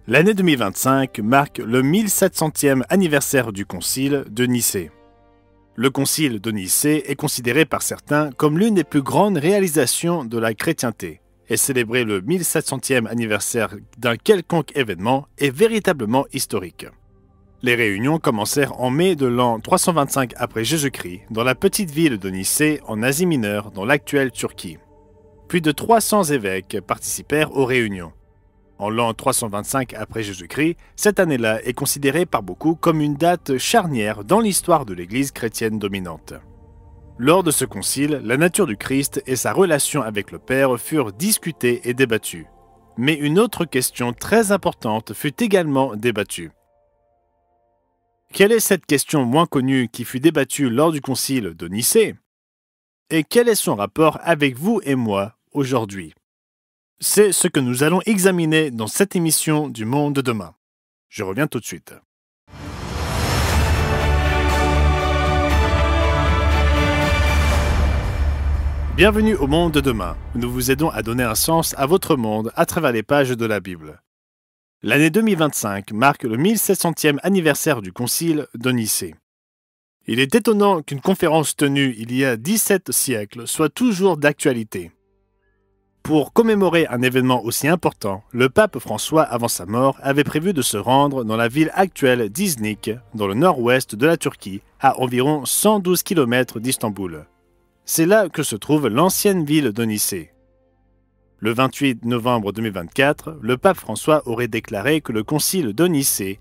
L'année 2025 marque le 1700e anniversaire du Concile de Nicée. Le Concile de Nicée est considéré par certains comme l'une des plus grandes réalisations de la chrétienté, et célébrer le 1700e anniversaire d'un quelconque événement est véritablement historique. Les réunions commencèrent en mai de l'an 325 après Jésus-Christ dans la petite ville de Nicée en Asie mineure dans l'actuelle Turquie. Plus de 300 évêques participèrent aux réunions. En l'an 325 après Jésus-Christ, cette année-là est considérée par beaucoup comme une date charnière dans l'histoire de l'Église chrétienne dominante. Lors de ce concile, la nature du Christ et sa relation avec le Père furent discutées et débattues. Mais une autre question très importante fut également débattue. Quelle est cette question moins connue qui fut débattue lors du concile de Nicée? Et quel est son rapport avec vous et moi aujourd'hui? C'est ce que nous allons examiner dans cette émission du Monde de demain. Je reviens tout de suite. Bienvenue au Monde de demain, où nous vous aidons à donner un sens à votre monde à travers les pages de la Bible. L'année 2025 marque le 1700e anniversaire du Concile de Nicée. Il est étonnant qu'une conférence tenue il y a 17 siècles soit toujours d'actualité. Pour commémorer un événement aussi important, le pape François, avant sa mort, avait prévu de se rendre dans la ville actuelle d'Iznik, dans le nord-ouest de la Turquie, à environ 112 km d'Istanbul. C'est là que se trouve l'ancienne ville de Nicée. Le 28 novembre 2024, le pape François aurait déclaré que le concile de Nicée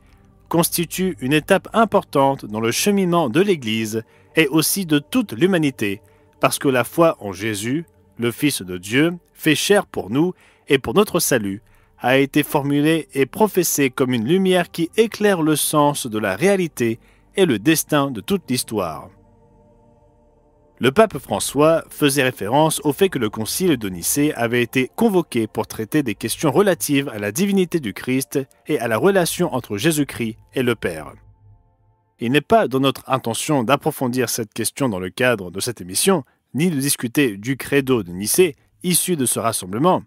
constitue une étape importante dans le cheminement de l'Église et aussi de toute l'humanité, parce que la foi en Jésus, le Fils de Dieu, fait chair pour nous et pour notre salut, a été formulée et professée comme une lumière qui éclaire le sens de la réalité et le destin de toute l'histoire. Le pape François faisait référence au fait que le concile de Nicée avait été convoqué pour traiter des questions relatives à la divinité du Christ et à la relation entre Jésus-Christ et le Père. Il n'est pas dans notre intention d'approfondir cette question dans le cadre de cette émission, ni de discuter du credo de Nicée, issu de ce rassemblement.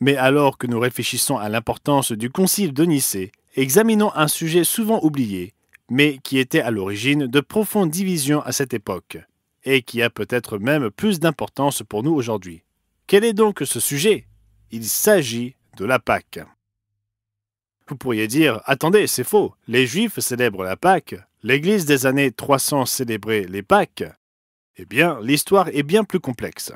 Mais alors que nous réfléchissons à l'importance du concile de Nicée, examinons un sujet souvent oublié, mais qui était à l'origine de profondes divisions à cette époque, et qui a peut-être même plus d'importance pour nous aujourd'hui. Quel est donc ce sujet? Il s'agit de la Pâque. Vous pourriez dire, attendez, c'est faux, les Juifs célèbrent la Pâque, l'Église des années 300 célébrait les Pâques. Eh bien, l'histoire est bien plus complexe.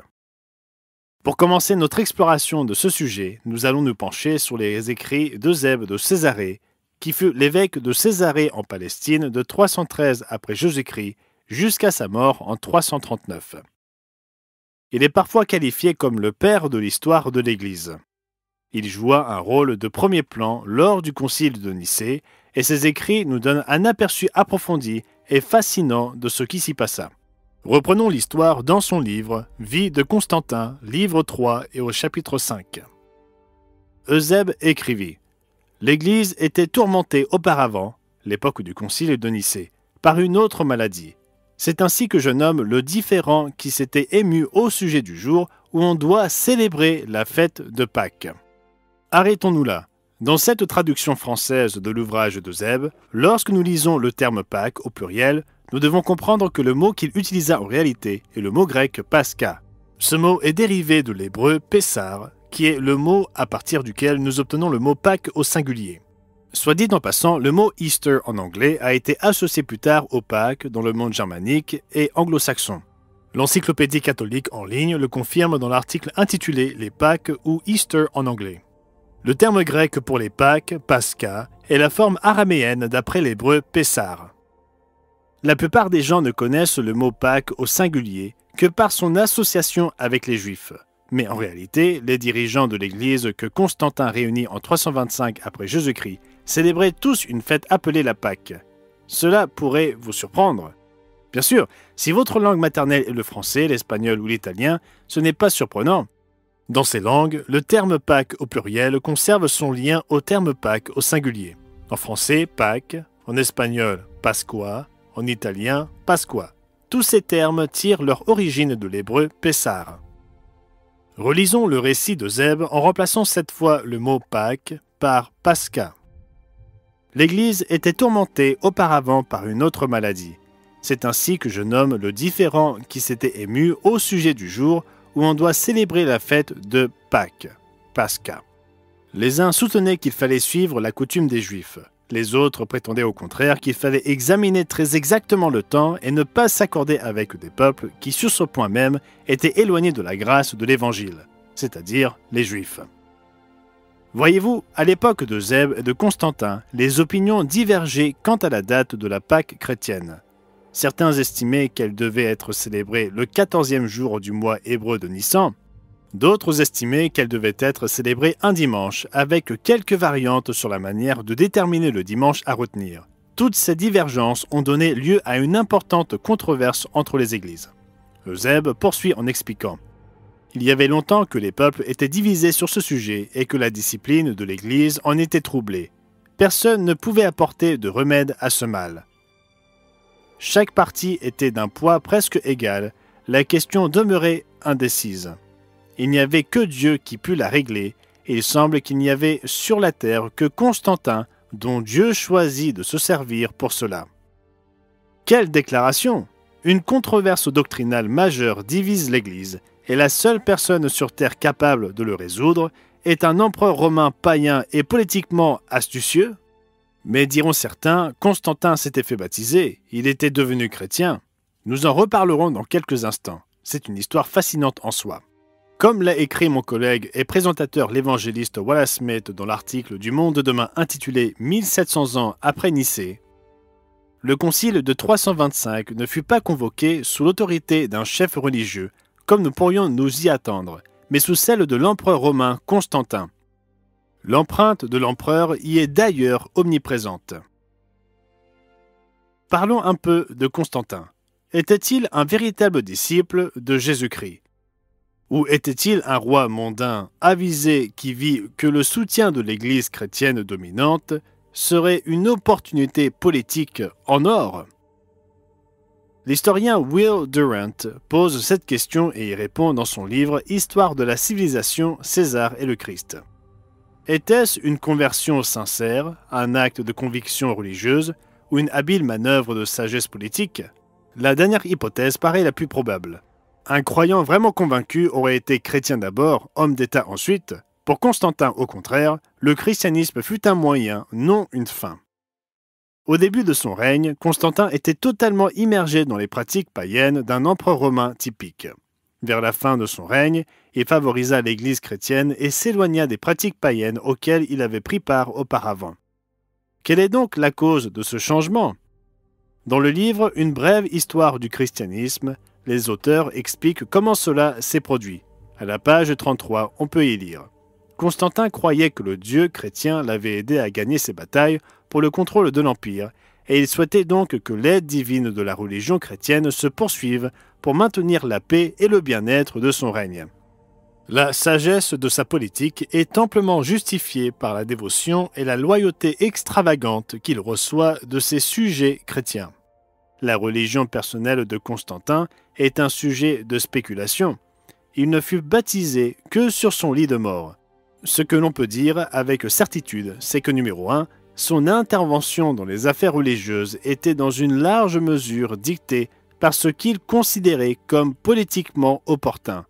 Pour commencer notre exploration de ce sujet, nous allons nous pencher sur les écrits d'Eusèbe de Césarée, qui fut l'évêque de Césarée en Palestine de 313 après Jésus-Christ jusqu'à sa mort en 339. Il est parfois qualifié comme le père de l'histoire de l'Église. Il joua un rôle de premier plan lors du concile de Nicée et ses écrits nous donnent un aperçu approfondi et fascinant de ce qui s'y passa. Reprenons l'histoire dans son livre « Vie de Constantin », livre 3 et au chapitre 5. Eusèbe écrivit « L'Église était tourmentée auparavant, l'époque du concile de Nicée, par une autre maladie. C'est ainsi que je nomme le différend qui s'était ému au sujet du jour où on doit célébrer la fête de Pâques. » Arrêtons-nous là. Dans cette traduction française de l'ouvrage d'Eusèbe, lorsque nous lisons le terme Pâques au pluriel, nous devons comprendre que le mot qu'il utilisa en réalité est le mot grec Pascha. Ce mot est dérivé de l'hébreu Pessar, qui est le mot à partir duquel nous obtenons le mot Pâques au singulier. Soit dit en passant, le mot Easter en anglais a été associé plus tard au Pâques dans le monde germanique et anglo-saxon. L'encyclopédie catholique en ligne le confirme dans l'article intitulé Les Pâques ou Easter en anglais. Le terme grec pour les Pâques, Pascha, est la forme araméenne d'après l'hébreu Pessar. La plupart des gens ne connaissent le mot Pâques au singulier que par son association avec les Juifs. Mais en réalité, les dirigeants de l'Église que Constantin réunit en 325 après Jésus-Christ célébraient tous une fête appelée la Pâque. Cela pourrait vous surprendre. Bien sûr, si votre langue maternelle est le français, l'espagnol ou l'italien, ce n'est pas surprenant. Dans ces langues, le terme Pâques au pluriel conserve son lien au terme Pâques au singulier. En français, Pâques, en espagnol, Pascua, en italien, Pasqua. Tous ces termes tirent leur origine de l'hébreu Pessar. Relisons le récit d'Eusèbe en remplaçant cette fois le mot Pâques par Pascha. L'Église était tourmentée auparavant par une autre maladie. C'est ainsi que je nomme le différend qui s'était ému au sujet du jour où on doit célébrer la fête de Pâques, Pascha. Les uns soutenaient qu'il fallait suivre la coutume des Juifs. Les autres prétendaient au contraire qu'il fallait examiner très exactement le temps et ne pas s'accorder avec des peuples qui, sur ce point même, étaient éloignés de la grâce de l'Évangile, c'est-à-dire les Juifs. Voyez-vous, à l'époque de Zeb et de Constantin, les opinions divergeaient quant à la date de la Pâque chrétienne. Certains estimaient qu'elle devait être célébrée le 14e jour du mois hébreu de Nissan. D'autres estimaient qu'elle devait être célébrée un dimanche, avec quelques variantes sur la manière de déterminer le dimanche à retenir. Toutes ces divergences ont donné lieu à une importante controverse entre les églises. Eusèbe poursuit en expliquant: il y avait longtemps que les peuples étaient divisés sur ce sujet et que la discipline de l'Église en était troublée. Personne ne pouvait apporter de remède à ce mal. Chaque partie était d'un poids presque égal, la question demeurait indécise. Il n'y avait que Dieu qui pût la régler, et il semble qu'il n'y avait sur la terre que Constantin, dont Dieu choisit de se servir pour cela. Quelle déclaration! Une controverse doctrinale majeure divise l'Église, et la seule personne sur terre capable de le résoudre est un empereur romain païen et politiquement astucieux? Mais diront certains, Constantin s'était fait baptiser, il était devenu chrétien. Nous en reparlerons dans quelques instants. C'est une histoire fascinante en soi. Comme l'a écrit mon collègue et présentateur l'évangéliste Wallace Smith dans l'article du Monde de demain intitulé « 1700 ans après Nicée », le concile de 325 ne fut pas convoqué sous l'autorité d'un chef religieux, comme nous pourrions nous y attendre, mais sous celle de l'empereur romain Constantin. L'empreinte de l'empereur y est d'ailleurs omniprésente. Parlons un peu de Constantin. Était-il un véritable disciple de Jésus-Christ? Ou était-il un roi mondain avisé qui vit que le soutien de l'Église chrétienne dominante serait une opportunité politique en or? L'historien Will Durant pose cette question et y répond dans son livre « Histoire de la civilisation, César et le Christ ». Était-ce une conversion sincère, un acte de conviction religieuse ou une habile manœuvre de sagesse politique? La dernière hypothèse paraît la plus probable. Un croyant vraiment convaincu aurait été chrétien d'abord, homme d'État ensuite. Pour Constantin, au contraire, le christianisme fut un moyen, non une fin. Au début de son règne, Constantin était totalement immergé dans les pratiques païennes d'un empereur romain typique. Vers la fin de son règne, il favorisa l'Église chrétienne et s'éloigna des pratiques païennes auxquelles il avait pris part auparavant. Quelle est donc la cause de ce changement? Dans le livre « Une brève histoire du christianisme », les auteurs expliquent comment cela s'est produit. À la page 33, on peut y lire. Constantin croyait que le Dieu chrétien l'avait aidé à gagner ses batailles pour le contrôle de l'Empire, et il souhaitait donc que l'aide divine de la religion chrétienne se poursuive pour maintenir la paix et le bien-être de son règne. La sagesse de sa politique est amplement justifiée par la dévotion et la loyauté extravagante qu'il reçoit de ses sujets chrétiens. La religion personnelle de Constantin est un sujet de spéculation. Il ne fut baptisé que sur son lit de mort. Ce que l'on peut dire avec certitude, c'est que numéro 1, son intervention dans les affaires religieuses était dans une large mesure dictée par ce qu'il considérait comme politiquement opportun.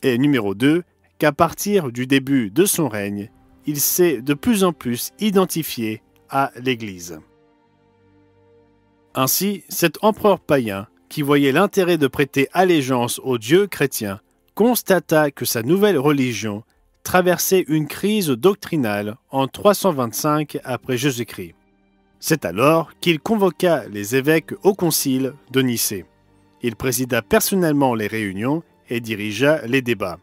Et numéro 2, qu'à partir du début de son règne, il s'est de plus en plus identifié à l'Église. Ainsi, cet empereur païen, qui voyait l'intérêt de prêter allégeance au Dieu chrétien, constata que sa nouvelle religion traversait une crise doctrinale en 325 après Jésus-Christ. C'est alors qu'il convoqua les évêques au concile de Nicée. Il présida personnellement les réunions et dirigea les débats.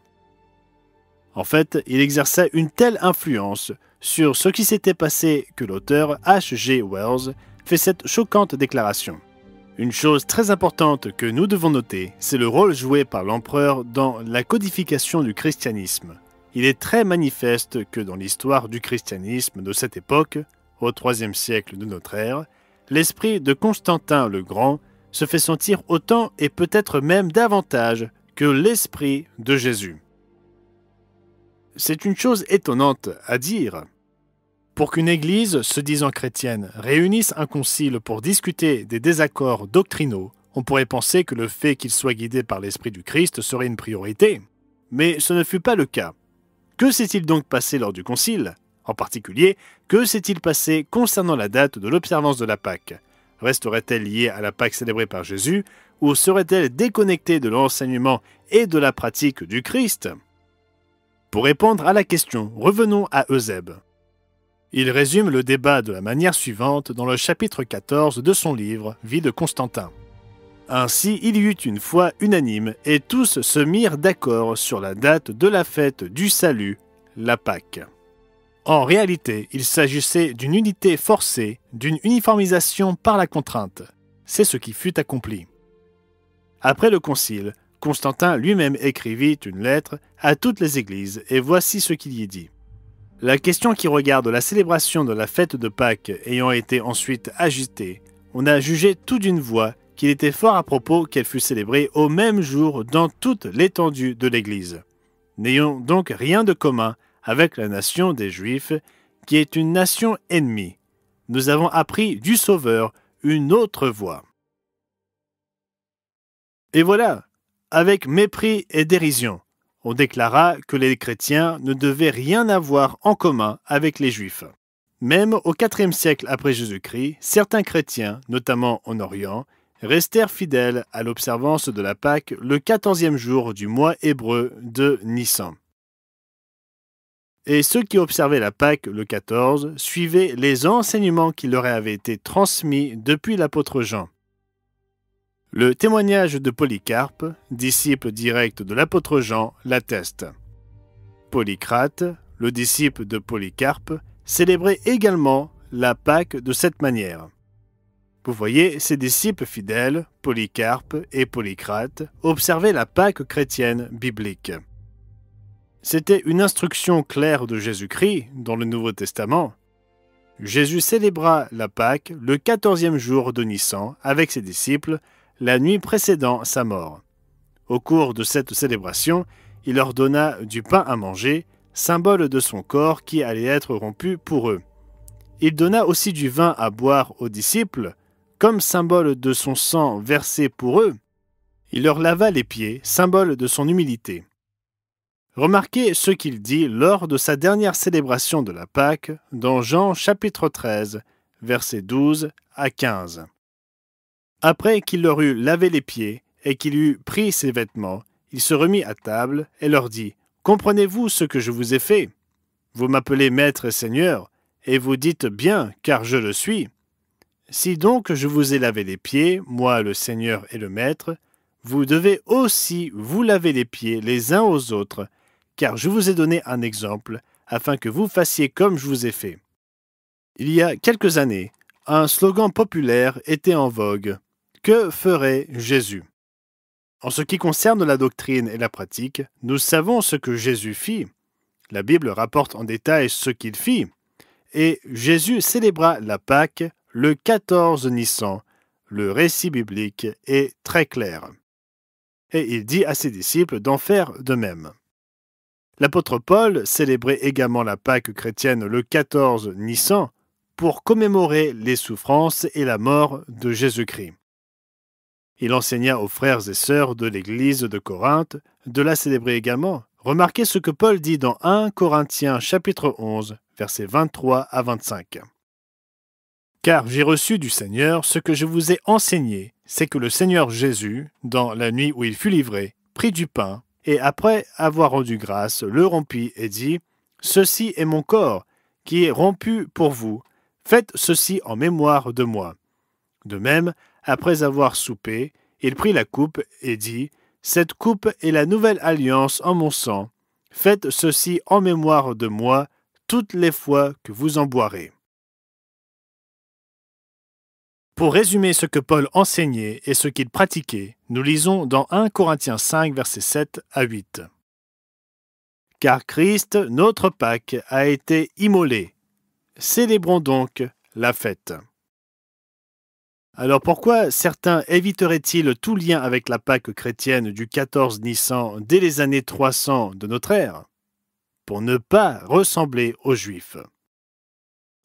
En fait, il exerça une telle influence sur ce qui s'était passé que l'auteur H.G. Wells fait cette choquante déclaration. Une chose très importante que nous devons noter, c'est le rôle joué par l'empereur dans la codification du christianisme. Il est très manifeste que dans l'histoire du christianisme de cette époque, au IIIe siècle de notre ère, l'esprit de Constantin le Grand se fait sentir autant et peut-être même davantage que l'esprit de Jésus. C'est une chose étonnante à dire. Pour qu'une Église, se disant chrétienne, réunisse un concile pour discuter des désaccords doctrinaux, on pourrait penser que le fait qu'il soit guidé par l'Esprit du Christ serait une priorité. Mais ce ne fut pas le cas. Que s'est-il donc passé lors du concile? En particulier, que s'est-il passé concernant la date de l'observance de la Pâque? Resterait-elle liée à la Pâque célébrée par Jésus, ou serait-elle déconnectée de l'enseignement et de la pratique du Christ? Pour répondre à la question, revenons à Eusèbe. Il résume le débat de la manière suivante dans le chapitre 14 de son livre « Vie de Constantin ». Ainsi, il y eut une foi unanime, et tous se mirent d'accord sur la date de la fête du salut, la Pâque. En réalité, il s'agissait d'une unité forcée, d'une uniformisation par la contrainte. C'est ce qui fut accompli. Après le concile, Constantin lui-même écrivit une lettre à toutes les églises, et voici ce qu'il y dit. La question qui regarde la célébration de la fête de Pâques ayant été ensuite agitée, on a jugé tout d'une voix qu'il était fort à propos qu'elle fût célébrée au même jour dans toute l'étendue de l'Église. N'ayons donc rien de commun avec la nation des Juifs, qui est une nation ennemie. Nous avons appris du Sauveur une autre voie. Et voilà, avec mépris et dérision, on déclara que les chrétiens ne devaient rien avoir en commun avec les Juifs. Même au IVe siècle après Jésus-Christ, certains chrétiens, notamment en Orient, restèrent fidèles à l'observance de la Pâque le 14e jour du mois hébreu de Nissan. Et ceux qui observaient la Pâque le 14 suivaient les enseignements qui leur avaient été transmis depuis l'apôtre Jean. Le témoignage de Polycarpe, disciple direct de l'apôtre Jean, l'atteste. Polycrate, le disciple de Polycarpe, célébrait également la Pâque de cette manière. Vous voyez, ces disciples fidèles, Polycarpe et Polycrate, observaient la Pâque chrétienne biblique. C'était une instruction claire de Jésus-Christ dans le Nouveau Testament. Jésus célébra la Pâque le 14e jour de Nissan avec ses disciples, la nuit précédant sa mort. Au cours de cette célébration, il leur donna du pain à manger, symbole de son corps qui allait être rompu pour eux. Il donna aussi du vin à boire aux disciples, comme symbole de son sang versé pour eux. Il leur lava les pieds, symbole de son humilité. Remarquez ce qu'il dit lors de sa dernière célébration de la Pâque dans Jean chapitre 13, versets 12 à 15. Après qu'il leur eut lavé les pieds et qu'il eut pris ses vêtements, il se remit à table et leur dit « Comprenez-vous ce que je vous ai fait? Vous m'appelez Maître et Seigneur, et vous dites bien, car je le suis. Si donc je vous ai lavé les pieds, moi le Seigneur et le Maître, vous devez aussi vous laver les pieds les uns aux autres, car je vous ai donné un exemple, afin que vous fassiez comme je vous ai fait. » Il y a quelques années, un slogan populaire était en vogue. Que ferait Jésus? En ce qui concerne la doctrine et la pratique, nous savons ce que Jésus fit. La Bible rapporte en détail ce qu'il fit. Et Jésus célébra la Pâque le 14 Nissan. Le récit biblique est très clair. Et il dit à ses disciples d'en faire de même. L'apôtre Paul célébrait également la Pâque chrétienne le 14 Nissan pour commémorer les souffrances et la mort de Jésus-Christ. Il enseigna aux frères et sœurs de l'église de Corinthe de la célébrer également. Remarquez ce que Paul dit dans 1 Corinthiens chapitre 11, versets 23 à 25. « Car j'ai reçu du Seigneur ce que je vous ai enseigné, c'est que le Seigneur Jésus, dans la nuit où il fut livré, prit du pain, et après avoir rendu grâce, le rompit et dit, « Ceci est mon corps, qui est rompu pour vous. Faites ceci en mémoire de moi. » De même, après avoir soupé, il prit la coupe et dit, « Cette coupe est la nouvelle alliance en mon sang. Faites ceci en mémoire de moi toutes les fois que vous en boirez. » Pour résumer ce que Paul enseignait et ce qu'il pratiquait, nous lisons dans 1 Corinthiens 5, versets 7 à 8. « Car Christ, notre Pâque, a été immolé. Célébrons donc la fête. » Alors pourquoi certains éviteraient-ils tout lien avec la Pâque chrétienne du 14 Nissan dès les années 300 de notre ère? Pour ne pas ressembler aux Juifs.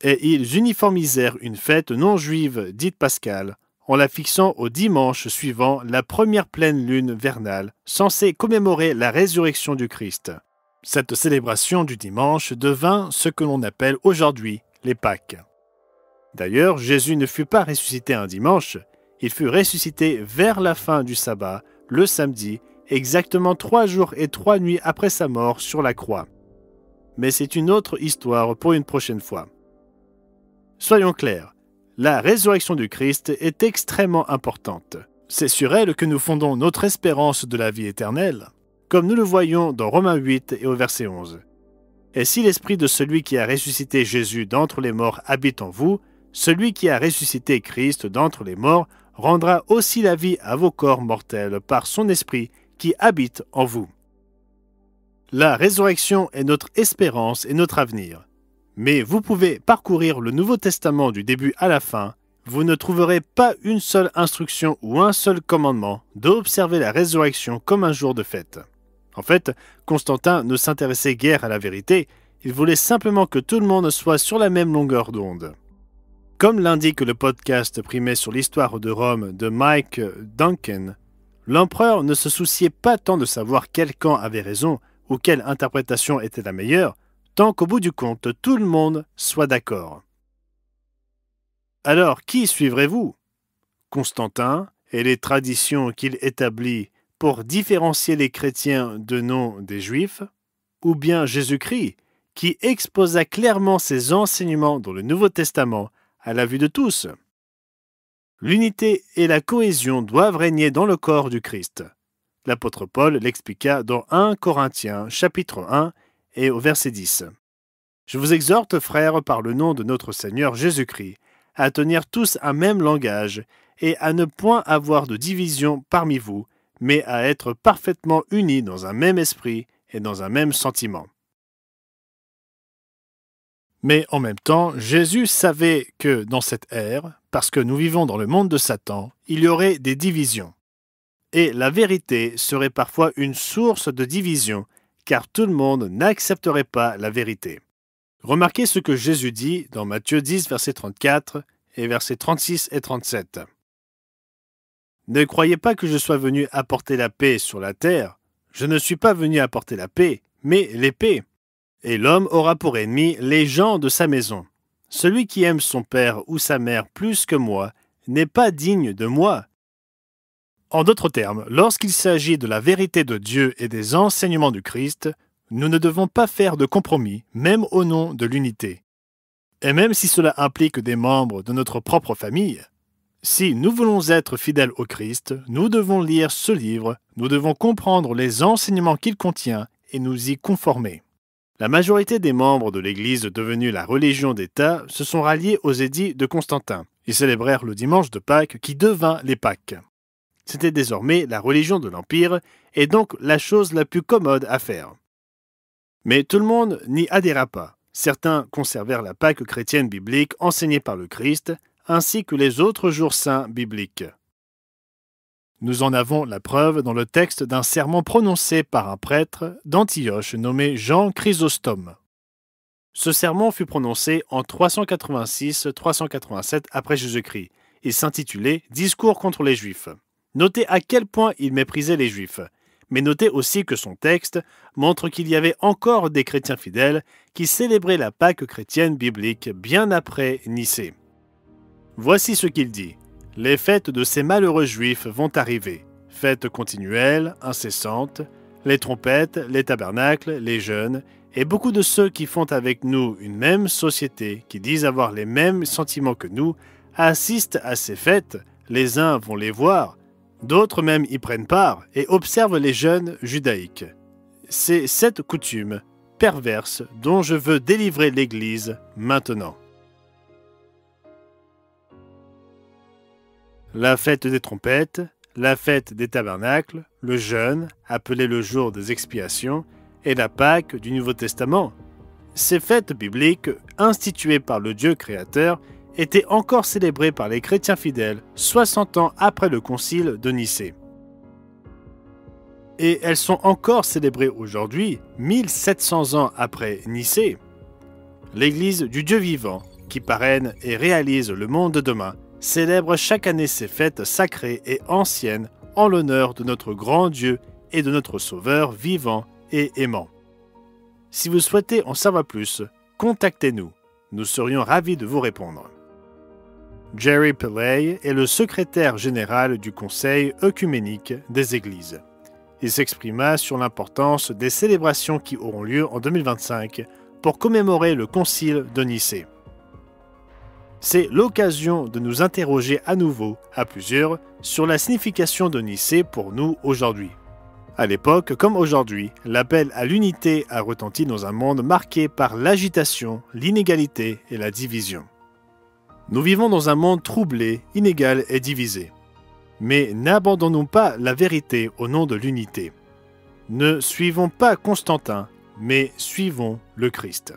Et ils uniformisèrent une fête non juive dite Pascale, en la fixant au dimanche suivant la première pleine lune vernale, censée commémorer la résurrection du Christ. Cette célébration du dimanche devint ce que l'on appelle aujourd'hui les Pâques. D'ailleurs, Jésus ne fut pas ressuscité un dimanche, il fut ressuscité vers la fin du sabbat, le samedi, exactement 3 jours et 3 nuits après sa mort sur la croix. Mais c'est une autre histoire pour une prochaine fois. Soyons clairs, la résurrection du Christ est extrêmement importante. C'est sur elle que nous fondons notre espérance de la vie éternelle, comme nous le voyons dans Romains 8 et au verset 11. Et si l'esprit de celui qui a ressuscité Jésus d'entre les morts habite en vous, celui qui a ressuscité Christ d'entre les morts rendra aussi la vie à vos corps mortels par son esprit qui habite en vous. La résurrection est notre espérance et notre avenir. Mais vous pouvez parcourir le Nouveau Testament du début à la fin, vous ne trouverez pas une seule instruction ou un seul commandement d'observer la résurrection comme un jour de fête. En fait, Constantin ne s'intéressait guère à la vérité, il voulait simplement que tout le monde soit sur la même longueur d'onde. Comme l'indique le podcast primé sur l'histoire de Rome de Mike Duncan, l'empereur ne se souciait pas tant de savoir quel camp avait raison ou quelle interprétation était la meilleure, tant qu'au bout du compte, tout le monde soit d'accord. Alors, qui suivrez-vous? Constantin et les traditions qu'il établit pour différencier les chrétiens de non des juifs? Ou bien Jésus-Christ, qui exposa clairement ses enseignements dans le Nouveau Testament à la vue de tous? L'unité et la cohésion doivent régner dans le corps du Christ. L'apôtre Paul l'expliqua dans 1 Corinthiens chapitre 1 et au verset 10. Je vous exhorte, frères, par le nom de notre Seigneur Jésus-Christ, à tenir tous un même langage et à ne point avoir de division parmi vous, mais à être parfaitement unis dans un même esprit et dans un même sentiment. Mais en même temps, Jésus savait que dans cette ère, parce que nous vivons dans le monde de Satan, il y aurait des divisions. Et la vérité serait parfois une source de division, car tout le monde n'accepterait pas la vérité. Remarquez ce que Jésus dit dans Matthieu 10, verset 34 et versets 36 et 37. « Ne croyez pas que je sois venu apporter la paix sur la terre. Je ne suis pas venu apporter la paix, mais l'épée. Et l'homme aura pour ennemi les gens de sa maison. Celui qui aime son père ou sa mère plus que moi n'est pas digne de moi. » En d'autres termes, lorsqu'il s'agit de la vérité de Dieu et des enseignements du Christ, nous ne devons pas faire de compromis, même au nom de l'unité. Et même si cela implique des membres de notre propre famille, si nous voulons être fidèles au Christ, nous devons lire ce livre, nous devons comprendre les enseignements qu'il contient et nous y conformer. La majorité des membres de l'Église devenue la religion d'État se sont ralliés aux édits de Constantin. Ils célébrèrent le dimanche de Pâques qui devint les Pâques. C'était désormais la religion de l'Empire et donc la chose la plus commode à faire. Mais tout le monde n'y adhéra pas. Certains conservèrent la Pâque chrétienne biblique enseignée par le Christ, ainsi que les autres jours saints bibliques. Nous en avons la preuve dans le texte d'un sermon prononcé par un prêtre d'Antioche nommé Jean Chrysostome. Ce sermon fut prononcé en 386-387 après Jésus-Christ. Il s'intitulait « Discours contre les Juifs ». Notez à quel point il méprisait les Juifs. Mais notez aussi que son texte montre qu'il y avait encore des chrétiens fidèles qui célébraient la Pâque chrétienne biblique bien après Nicée. Voici ce qu'il dit. Les fêtes de ces malheureux Juifs vont arriver. Fêtes continuelles, incessantes, les trompettes, les tabernacles, les jeûnes, et beaucoup de ceux qui font avec nous une même société, qui disent avoir les mêmes sentiments que nous, assistent à ces fêtes, les uns vont les voir, d'autres même y prennent part et observent les jeûnes judaïques. C'est cette coutume perverse dont je veux délivrer l'Église maintenant. La fête des trompettes, la fête des tabernacles, le jeûne, appelé le jour des expiations, et la Pâque du Nouveau Testament. Ces fêtes bibliques, instituées par le Dieu créateur, étaient encore célébrées par les chrétiens fidèles 60 ans après le concile de Nicée. Et elles sont encore célébrées aujourd'hui, 1700 ans après Nicée. L'Église du Dieu vivant, qui parraine et réalise le monde de demain, célèbre chaque année ces fêtes sacrées et anciennes en l'honneur de notre grand Dieu et de notre Sauveur vivant et aimant. Si vous souhaitez en savoir plus, contactez-nous. Nous serions ravis de vous répondre. Jerry Pillay est le secrétaire général du Conseil œcuménique des Églises. Il s'exprima sur l'importance des célébrations qui auront lieu en 2025 pour commémorer le Concile de Nicée. C'est l'occasion de nous interroger à nouveau, à plusieurs, sur la signification de Nicée pour nous aujourd'hui. À l'époque comme aujourd'hui, l'appel à l'unité a retenti dans un monde marqué par l'agitation, l'inégalité et la division. Nous vivons dans un monde troublé, inégal et divisé. Mais n'abandonnons pas la vérité au nom de l'unité. Ne suivons pas Constantin, mais suivons le Christ.